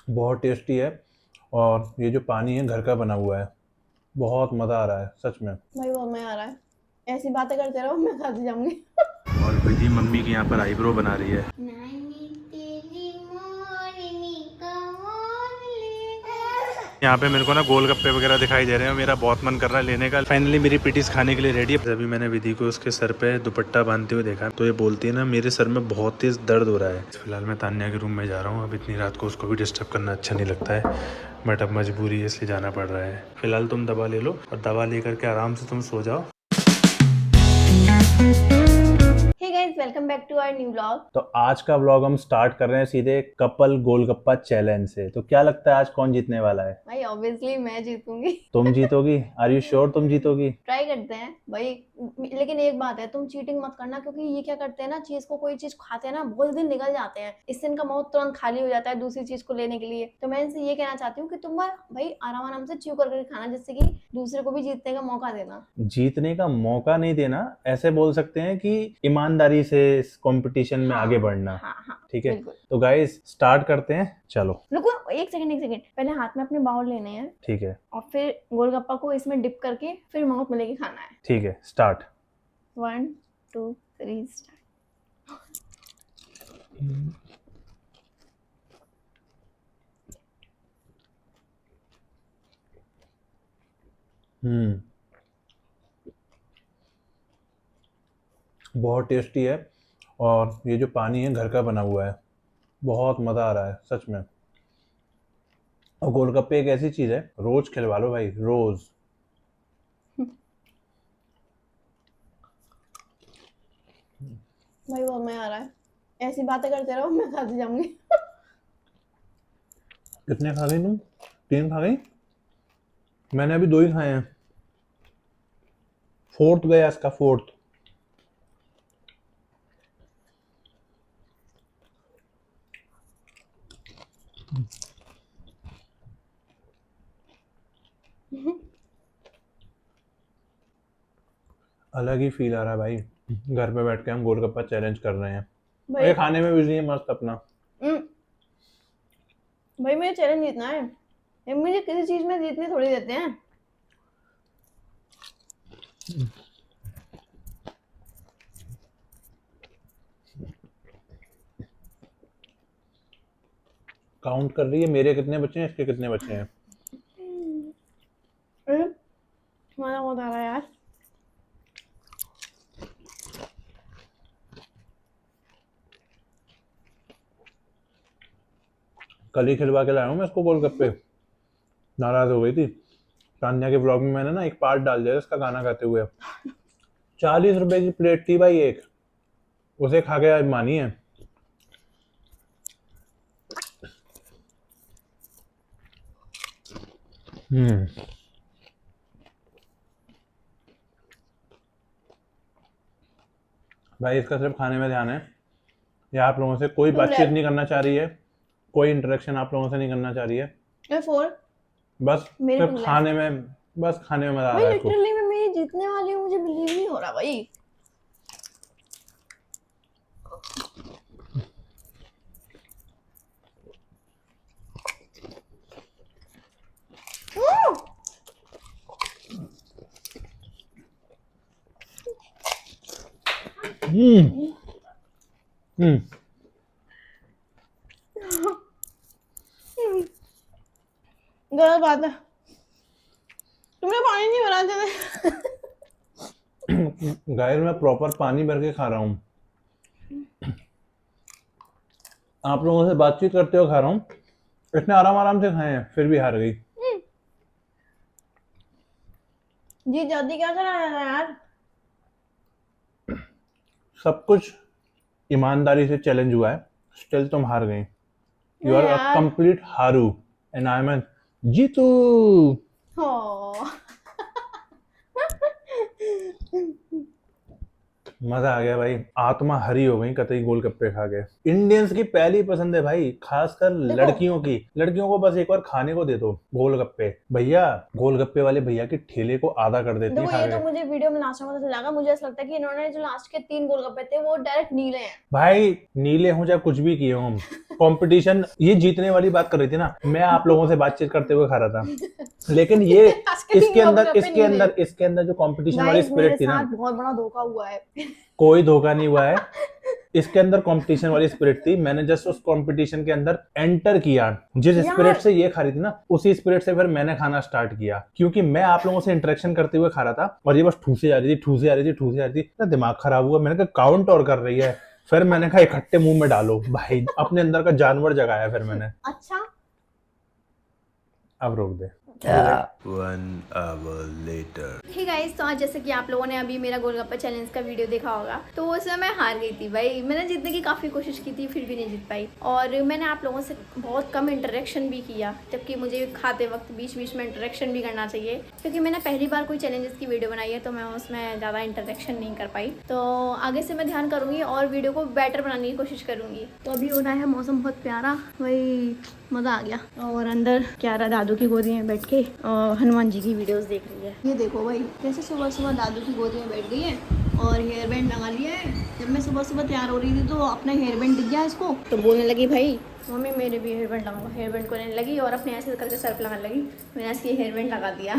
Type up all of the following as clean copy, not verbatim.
बहुत टेस्टी है। और ये जो पानी है घर का बना हुआ है, बहुत मज़ा आ रहा है सच में। भाई बहुत मजा आ रहा है। ऐसी बातें करते रहो, मैं खाती जाऊंगी। और विधि मम्मी की यहाँ पर आईब्रो बना रही है। यहाँ पे मेरे को ना गोलगप्पे वगैरह दिखाई दे रहे हैं, मेरा बहुत मन कर रहा है लेने का। फाइनली मेरी पिटीज खाने के लिए रेडी है। अभी मैंने विधि को उसके सर पे दुपट्टा बांधते हुए देखा, तो ये बोलती है ना मेरे सर में बहुत तेज दर्द हो रहा है। फिलहाल मैं तान्या के रूम में जा रहा हूँ। अब इतनी रात को उसको भी डिस्टर्ब करना अच्छा नहीं लगता है, बट अब मजबूरी है इसलिए जाना पड़ रहा है। फिलहाल तुम दवा ले लो और दवा लेकर के आराम से तुम सो जाओ। Hey guys, welcome back to our new vlog. तो आज का व्लॉग हम स्टार्ट कर रहे हैं सीधे कपल गोलगप्पा चैलेंज से। तो क्या लगता है आज कौन जीतने वाला है? भाई ऑब्वियसली मैं जीतूंगी। तुम जीतोगी? आर यू श्योर तुम जीतोगी? ट्राई करते हैं भाई। लेकिन एक बात है, तुम चीटिंग मत करना, क्योंकि ये क्या करते हैं ना, चीज को कोई चीज खाते हैं ना, बहुत दिन निकल जाते हैं, इससे इनका माउथ तुरंत खाली हो जाता है दूसरी चीज को लेने के लिए। तो मैं इनसे ये कहना चाहती हूँ कि तुम भाई आराम आराम से च्यू करके खाना, जिससे कि दूसरे को भी जीतने का मौका देना। जीतने का मौका नहीं देना, ऐसे बोल सकते हैं कि ईमानदारी से इस कंपटीशन में आगे बढ़ना। हाँ हाँ, ठीक है, बिल्कुल। तो गाइस स्टार्ट करते हैं, चलो। रुको, एक सेकंड एक सेकंड, पहले हाथ में अपने बाउल लेने हैं ठीक है, और फिर गोलगप्पा को इसमें डिप करके फिर माउथ में लेके खाना है। ठीक है, स्टार्ट। 1 2 3 स्टार्ट। हम्म, बहुत टेस्टी है। और ये जो पानी है घर का बना हुआ है, बहुत मज़ा आ रहा है सच में। और गोलगप्पे एक ऐसी चीज़ है, रोज खिलवा लो भाई, रोज। भाई बहुत मजा आ रहा है। ऐसी बातें करते रहो, मैं खाती जाऊंगी। कितने खा गई तुम? 3 खा गई? मैंने अभी 2 ही खाए हैं, फोर्थ गया इसका, फोर्थ। अलग ही फील आ रहा है भाई, घर पे बैठ के हम गोलगप्पा चैलेंज कर रहे हैं और भाई ये खाने में बिजी है मस्त अपना। हम्म, भाई मुझे चैलेंज जीतना है। ये मुझे किसी चीज में जीतने थोड़ी देते हैं। काउंट कर रही है मेरे कितने बचे हैं, इसके कितने बचे हैं। मजा बहुत आ रहा है यार। कल ही खिलवा के लाया हूँ मैं इसको गोलगप्पे, नाराज हो गई थी। तान्या के व्लॉग में मैंने ना एक पार्ट डाल दिया इसका गाना गाते हुए। 40 रुपए की प्लेट थी भाई एक, उसे खा के आज मानी है। हम्म, भाई इसका सिर्फ खाने में ध्यान है, या आप लोगों से कोई तुम बातचीत नहीं करना चाह रही है, कोई इंटरेक्शन आप लोगों से नहीं करना चाह रही है। फोर, बस मेरी सिर्फ 2 खाने लेफ्ट। में, बस खाने में मजा आ भाई रहा है इसको। लिटरली मैं मेरी जीतने वाली हूँ, मुझे बिलीव नहीं हो रहा भाई। हम्म, हम्म, गलत बात है, तुमने पानी नहीं बनाते थे। गाइस मैं प्रॉपर पानी भर के खा रहा हूँ, आप लोगों से बातचीत करते हुए खा रहा हूँ। इतने आराम आराम से खाए हैं फिर भी हार गई। जी जल्दी क्या चला जाएगा यार। सब कुछ ईमानदारी से चैलेंज हुआ है, स्टिल तुम हार गई। यू नहीं आर अ यार। कंप्लीट हारू एंड आई एम जीतू। हो। मजा आ गया भाई, आत्मा हरी हो गई कतई गोलगप्पे खा के। इंडियंस की पहली पसंद है भाई, खासकर देखो, लड़कियों की। लड़कियों को बस एक बार खाने को दे दो गोलगप्पे, भैया गोलगप्पे वाले भैया की ठेले को आधा कर देती है देखो खा ये तो के। मुझे वीडियो में लास्ट में पता चला। मुझे ऐसा लगता है कि इन्होंने जो लास्ट के 3 गोलगप्पे थे वो डायरेक्ट नीले हैं। भाई नीले हों चाहे कुछ भी किए हों हम, कंपटीशन, ये जीतने वाली बात कर रही थी ना, मैं आप लोगों से बातचीत करते हुए खा रहा था, लेकिन ये इसके अंदर जो कंपटीशन वाली स्पिरिट थी ना, बहुत बड़ा धोखा हुआ है। कोई धोखा नहीं हुआ है। इसके अंदर कंपटीशन वाली स्पिरिट थी। मैंने जस्ट उस कंपटीशन के अंदर एंटर किया। जिस स्पिरिट से ये खा रही थी ना, उसी स्पिरिट से फिर मैंने खाना स्टार्ट किया, क्योंकि मैं आप लोगों से इंटरेक्शन करते हुए खा रहा था और ये बस ठूसे जा रही थी। दिमाग खराब हुआ। मैंने कहा काउंट और कर रही है। फिर मैंने कहा इकट्ठे मुंह में डालो भाई, अपने अंदर का जानवर जगाया फिर मैंने। अच्छा अब रोक दे। 1 hour later. हे गाइस, तो आज जैसे कि आप लोगों ने अभी मेरा गोलगप्पा चैलेंज का वीडियो देखा होगा, तो उसमें मैं हार गई थी भाई। मैंने जीतने की काफ़ी कोशिश की थी, फिर भी नहीं जीत पाई। और मैंने आप लोगों से बहुत कम इंटरेक्शन भी किया, जबकि मुझे खाते वक्त बीच बीच में इंटरेक्शन भी करना चाहिए, क्योंकि मैंने पहली बार कोई चैलेंजेस की वीडियो बनाई है, तो मैं उसमें ज़्यादा इंटरेक्शन नहीं कर पाई। तो आगे से मैं ध्यान करूँगी और वीडियो को बेटर बनाने की कोशिश करूँगी। तो अभी हो रहा है मौसम बहुत प्यारा भाई, मज़ा आ गया। और अंदर क्यारा दादू की गोदी में बैठ के हनुमान जी की वीडियोस देख रही है। ये देखो भाई, कैसे सुबह सुबह दादू की गोदी में बैठ गई है और हेयर बैंड लगा लिया है। जब मैं सुबह सुबह तैयार हो रही थी तो अपना हेयर बैंड दिख गया इसको, तो बोलने लगी भाई मम्मी मेरे भी हेयर बैंड लगाओ। हेयर बैंड को लेने लगी और अपने ऐसे करके सर्फ लगाने लगी। मैंने इसकी हेयर बैंड लगा दिया।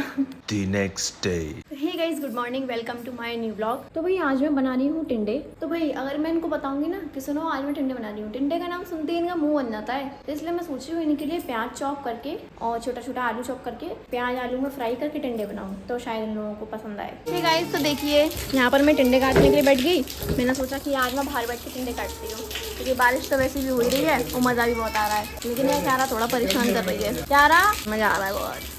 The next day. Hey guys, good morning, welcome to my new blog. तो भाई आज मैं बना रही हूँ टिंडे। तो भाई अगर मैं इनको बताऊंगी ना कि सुनो आज मैं टिंडे बना रही हूँ, टिंडे का नाम सुनते ही इनका मुंह बन जाता है। तो इसलिए मैं सोच रही हूँ इनके लिए प्याज चॉप करके और छोटा छोटा आलू चॉप करके प्याज आलू में फ्राई करके टिंडे बनाऊँ, तो शायद इन लोगों को पसंद आए। हे गाइस, तो देखिए यहाँ पर मैं टिंडे काटने के लिए बैठ गई। मैंने सोचा कि आज मैं बाहर बैठ के टिंडे काटती हूँ, क्योंकि बारिश तो वैसे भी हो रही है और मज़ा भी बहुत आ रहा है। लेकिन ये क्यारा थोड़ा परेशान कर रही है। क्यारा, मज़ा आ रहा है बहुत।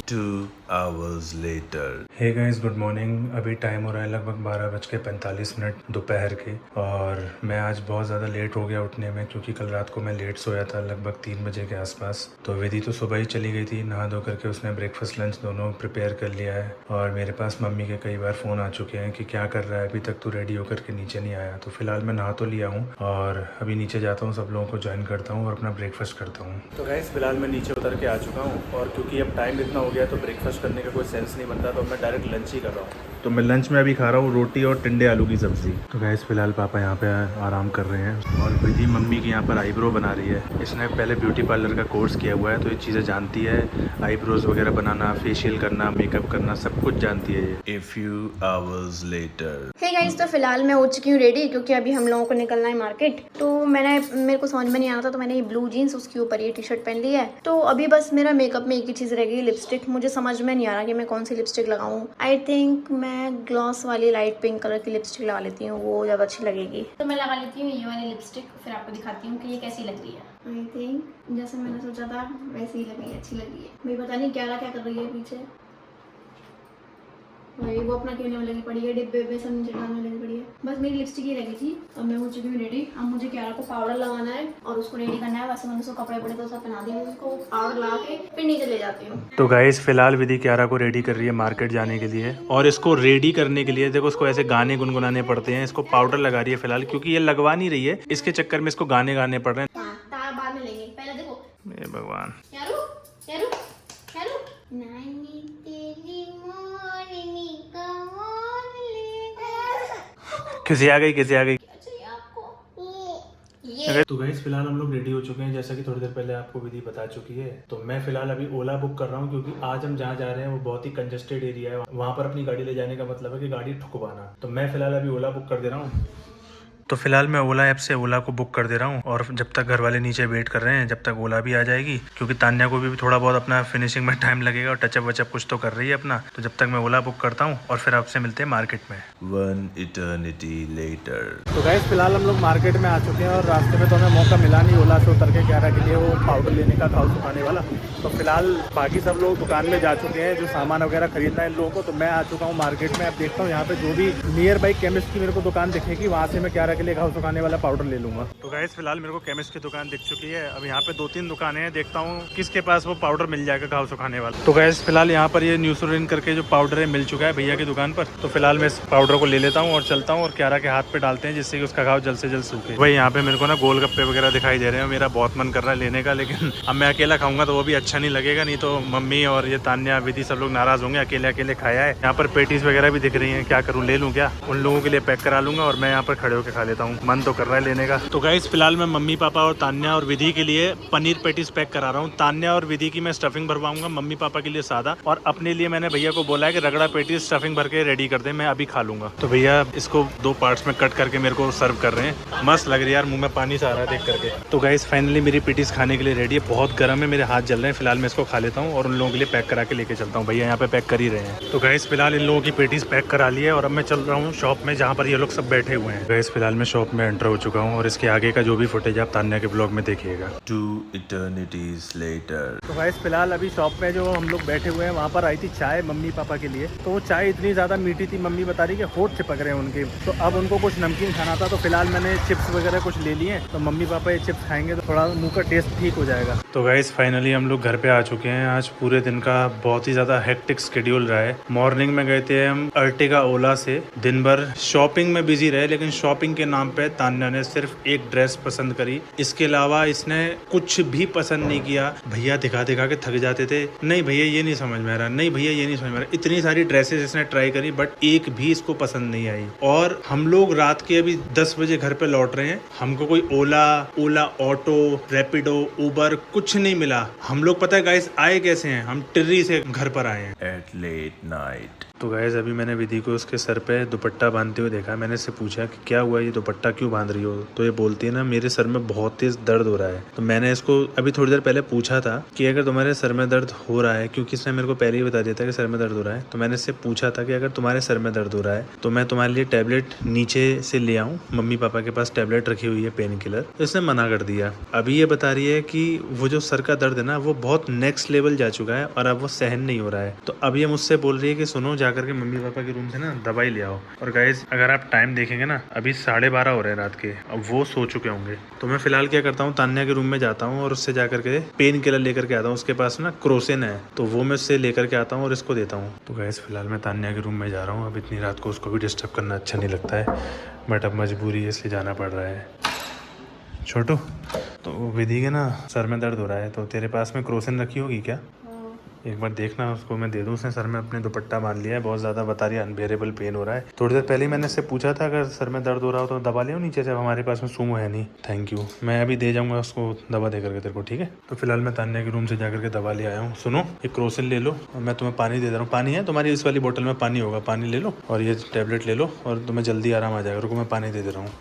2 hours later. Hey guys, good morning. अभी टाइम हो रहा है लगभग 12:45 दोपहर के, और मैं आज बहुत ज़्यादा लेट हो गया उठने में, क्योंकि कल रात को मैं लेट सोया था लगभग 3 बजे के आसपास। तो विधि तो सुबह ही चली गई थी, नहा धो करके उसने ब्रेकफास्ट लंच दोनों प्रिपेयर कर लिया है। और मेरे पास मम्मी के कई बार फ़ोन आ चुके हैं कि क्या कर रहा है, अभी तक तू रेडी होकर के नीचे नहीं आया। तो फिलहाल मैं नहा तो लिया हूँ और अभी नीचे जाता हूँ, सब लोगों को ज्वाइन करता हूँ और अपना ब्रेकफास्ट करता हूँ। तो गाइस फिलहाल मैं नीचे उतर के आ चुका हूँ, और क्योंकि अब टाइम इतना हो गया तो ब्रेकफास्ट करने का कोई सेंस नहीं बनता, तो मैं डायरेक्ट लंच ही कर रहा हूँ। तो मैं लंच में अभी खा रहा हूँ रोटी और टिंडे आलू की सब्जी। तो गाइस फिलहाल पापा यहाँ पे आराम कर रहे हैं और विधि मम्मी की यहाँ पर आईब्रो बना रही है। इसने पहले ब्यूटी पार्लर का कोर्स किया हुआ है, तो ये चीज़ें जानती है, आईब्रोज वगैरह बनाना, फेशियल करना, मेकअप करना, सब कुछ जानती है ये। A few hours later. Hey guys, तो फिलहाल मैं हो चुकी हूँ रेडी, क्योंकि अभी हम लोगों को निकलना है मार्केट। तो मेरे को समझ में नहीं आ रहा था, तो मैंने ये ब्लू जीन्स, उसके ऊपर ये टी शर्ट पहन ली है। तो अभी बस मेरा मेकअप में एक ही चीज़ रह गई, लिपस्टिक। मुझे समझ में नहीं आ रहा कि मैं कौन सी लिपस्टिक लगाऊं। आई थिंक मैं ग्लॉस वाली लाइट पिंक कलर की लिपस्टिक लगा लेती हूँ, वो ज़्यादा अच्छी लगेगी। तो मैं लगा लेती हूँ ये वाली लिपस्टिक, फिर आपको दिखाती हूँ कि ये कैसी लग रही है। आई थिंक जैसे मैंने सोचा था वैसे ही लग रही है, अच्छी लग रही है। भाई पता नहीं क्या कर रही है पीछे, भाई वो अपना खेलने में लगी पड़ी है, डिब्बे पे सब नीचे डालने लगी पड़ी है। बस मेरी लिपस्टिक ही लगी थी। अब मैं हो चुकी हूँ रेडी। अब मुझे क्यारा को पाउडर लगाना है और उसको रेडी करना है। वैसे मैंने उसको कपड़े पड़े तो सब पहना दिए, उसको पाउडर लगा के फिर नीचे ले जाती हूँ। तो गाइस फिलहाल विधि क्यारा को रेडी कर रही है मार्केट जाने के लिए, और इसको रेडी करने के लिए देखो उसको ऐसे गाने गुनगुनाने पड़ते हैं। इसको पाउडर लगा रही है फिलहाल, क्योंकि ये लगवा नहीं रही है, इसके चक्कर में इसको गाने गाने पड़ रहे हैं। बाद में लेंगे, पहले देखो। हे भगवान, किसी आ गई। तो गाइस फिलहाल हम लोग रेडी हो चुके हैं, जैसा कि थोड़ी देर पहले आपको विधि बता चुकी है। तो मैं फिलहाल अभी ओला बुक कर रहा हूँ, क्योंकि आज हम जहाँ जा रहे हैं वो बहुत ही कंजेस्टेड एरिया है। वहाँ पर अपनी गाड़ी ले जाने का मतलब है कि गाड़ी ठुकवाना। तो मैं फिलहाल अभी ओला बुक कर दे रहा हूँ। तो फिलहाल मैं ओला ऐप से ओला को बुक कर दे रहा हूँ, और जब तक घर वाले नीचे वेट कर रहे हैं, जब तक ओला भी आ जाएगी, क्योंकि तान्या को भी थोड़ा बहुत अपना फिनिशिंग में टाइम लगेगा और टचअप वचअप कुछ तो कर रही है अपना। तो जब तक मैं ओला बुक करता हूँ और फिर आपसे मिलते हैं मार्केट में 1 eternity later. तो गाइस फिलहाल हम लोग मार्केट में आ चुके हैं, और रास्ते में तो हमें मौका मिला नहीं ओला से उतर के क्यारा के लिए वो पाउडर लेने का, घाव सुखाने वाला। तो फिलहाल बाकी सब लोग दुकान में जा चुके हैं जो सामान वगैरह खरीदना है इन लोगों को। तो मैं आ चुका हूँ मार्केट में। अब देखता हूँ यहाँ पे जो भी नियर बाई केमिस्ट की मेरे को दुकान दिखेगी, वहाँ से मैं क्यारा के लिए घाव सुखाने वाला पाउडर ले लूंगा। तो गाइस फिलहाल मेरे को केमिस्ट की दुकान दिख चुकी है। अब यहाँ पे 2-3 दुकानें हैं, देखता हूँ किसके पास वो पाउडर मिल जाएगा घाव सुखाने वाला। तो गाइस फिलहाल यहाँ पर ये न्यूसोरिन करके जो पाउडर है मिल चुका है भैया की दुकान पर। तो फिलहाल मैं इस पाउडर को ले लेता हूँ और चलता हूँ, और क्यारा के हाथ पे डालते हैं, जिससे कि उसका घाव जल्द से जल्द सूखे। भाई यहाँ पे मेरे को ना गोलगप्पे वगैरह दिखाई दे रहे हैं, मेरा बहुत मन कर रहा है लेने का, लेकिन अब मैं अकेला खाऊंगा तो वो भी अच्छा नहीं लगेगा, नहीं तो मम्मी और ये तान्या विधि सब लोग नाराज होंगे, अकेले अकेले खाया है। यहाँ पर पेटीज वगैरह भी दिख रही है, क्या करूँ, ले लूँ क्या? उन लोगों के लिए पैक करा लूंगा और मैं यहाँ पर खड़े होकर खा लेता हूँ, मन तो कर रहा है लेने का। तो गाइस फिलहाल मैं मम्मी पापा और तान्या और विधि के लिए पनीर पैटीज पैक करा रहा हूँ। तान्या और विधि की मैं स्टफिंग भरवाऊंगा, मम्मी पापा के लिए सादा, और अपने लिए मैंने भैया को बोला है कि रगड़ा पैटीज स्टफिंग भर के रेडी कर दे, मैं अभी खा लूंगा। तो भैया इसको 2 पार्ट्स में कट करके मेरे को सर्व कर रहे हैं। मस्त लग रही है यार, मुंह में पानी सा आ रहा है देख करके। तो गाइस फाइनली मेरी पैटीज खाने के लिए रेडी है। बहुत गर्म है, मेरे हाथ जल रहे हैं। फिलहाल मैं इसको खा लेता हूँ और उन लोगों के लिए पैक करा के लेके चलता हूँ। भैया यहाँ पे पैक कर ही रहे हैं। तो गाइस फिलहाल इन लोगों की पैटीज पैक करा ली है और अब मैं चल रहा हूँ शॉप में जहाँ पर ये लोग सब बैठे हुए हैं। गाइस फिलहाल मैं शॉप में एंटर हो चुका हूँ और इसके आगे का जो भी फुटेज आप तान्या के ब्लॉग में देखिएगा। 2 eternities later. तो गाइस फिलहाल अभी शॉप में जो हम लोग बैठे हुए हैं वहाँ पर आई थी चाय मम्मी पापा के लिए। तो वो चाय इतनी ज़्यादा मीठी थी, मम्मी बता रही कि होठ चिपक रहे हैं उनके। तो अब उनको कुछ नमकीन खाना था, तो फिलहाल मैंने चिप्स वगैरह कुछ ले लिए। तो मम्मी पापा ये चिप्स खाएंगे तो थोड़ा मुंह का टेस्ट ठीक हो जाएगा। तो गाइस फाइनली हम लोग घर पे आ चुके हैं। आज पूरे दिन का बहुत ही ज़्यादा हेक्टिक शेड्यूल रहा है। मॉर्निंग में गए थे हम अर्टिगा ओला से, दिन भर शॉपिंग में बिजी रहे, लेकिन शॉपिंग के नाम पे तान्या ने सिर्फ एक ड्रेस पसंद करी, इसके अलावा इसने कुछ भी पसंद नहीं किया। भैया दिखा दिखा के थक जाते थे, नहीं भैया ये नहीं समझ में आ रहा, नहीं भैया ये नहीं समझ में आ रहा। इतनी सारी ड्रेसेस इसने ट्राई करी बट एक भी इसको पसंद नहीं आई। और हम लोग रात के अभी 10 बजे घर पे लौट रहे हैं। हमको कोई ओला ऑटो, रैपिडो, उबर कुछ नहीं मिला। हम लोग पता है गाइस आए कैसे हैं, हम टिर्री से घर पर आए हैं। At late night. तो गाइस अभी मैंने विधि को उसके सर पे दुपट्टा बांधते हुए देखा। मैंने इससे पूछा कि क्या हुआ, ये दुपट्टा क्यों बांध रही हो? तो ये बोलती है ना मेरे सर में बहुत तेज दर्द हो रहा है। तो मैंने इसको अभी थोड़ी देर पहले पूछा था कि अगर तुम्हारे सर में दर्द हो रहा है, क्योंकि इसने मेरे को पहले ही बता दिया था कि सर में दर्द हो रहा है, तो मैंने इससे पूछा था कि अगर तुम्हारे सर में दर्द हो रहा है तो मैं तुम्हारे लिए टैबलेट नीचे से ले आऊँ। मम्मी पापा के पास टैबलेट रखी हुई है पेन किलर, तो इसने मना कर दिया। अभी ये बता रही है कि वो जो सर का दर्द है ना वो बहुत नेक्स्ट लेवल जा चुका है और अब वो सहन नहीं हो रहा है। तो अब ये मुझसे बोल रही है कि सुनो जाकर के मम्मी पापा के रूम से ना दवाई ले आओ। और गाइस अगर आप टाइम देखेंगे ना अभी 12:30 हो रहे हैं रात के, अब वो सो चुके होंगे। तो मैं फिलहाल क्या करता हूँ, तान्या के रूम में जाता हूँ और उससे जाकर के पेन किलर लेकर के आता हूँ। उसके पास ना क्रोसिन है, तो वो मैं उससे लेकर के आता हूँ और इसको देता हूँ। तो गाइस फिलहाल मैं तान्या के रूम में जा रहा हूँ। अब इतनी रात को उसको भी डिस्टर्ब करना अच्छा नहीं लगता है, बट अब मजबूरी है इसलिए जाना पड़ रहा है। छोटू, तो विधि के ना सर में दर्द हो रहा है, तो तेरे पास में क्रोसिन रखी होगी क्या? एक बार देखना, उसको मैं दे दूँ। उसने सर में अपने दुपट्टा बांध लिया है, बहुत ज़्यादा बता रही है अनबेरेबल पेन हो रहा है। थोड़ी देर पहले ही मैंने इससे पूछा था अगर सर में दर्द हो रहा हो तो दवा ले आओ नीचे से, अब हमारे पास में सूमो है नहीं। थैंक यू, मैं अभी दे जाऊँगा उसको दवा दे करके तेरे को, ठीक है? तो फिलहाल मैं तान्या के रूम से जाकर के दवा ले आया हूँ। सुनो, एक क्रोसिन ले लो और मैं तुम्हें पानी दे रहा हूँ। पानी है तुम्हारी इस वाली बोतल में, पानी होगा, पानी ले लो और ये टैबलेट ले लो और तुम्हें जल्दी आराम आ जाएगा। रुको मैं पानी दे रहा हूँ।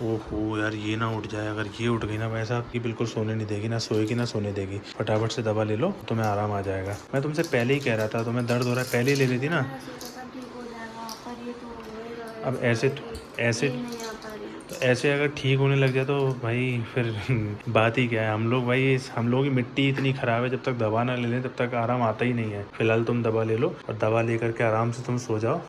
ओहो यार ये ना उठ जाए, अगर ये उठ गई ना भाई साहब की बिल्कुल सोने नहीं देगी, ना सोएगी ना सोने देगी। फटाफट से दवा ले लो, तुम्हें आराम आ जाएगा। मैं तुमसे पहले ही कह रहा था, तुम्हें दर्द हो रहा है पहले ही ले लेती ना। अब ऐसे अगर ठीक होने लग जाए तो भाई फिर बात ही क्या है। हम लोग की मिट्टी इतनी ख़राब है, जब तक दवा ना ले लें तब तक आराम आता ही नहीं है। फिलहाल तुम दवा ले लो और दवा लेकर के आराम से तुम सो जाओ।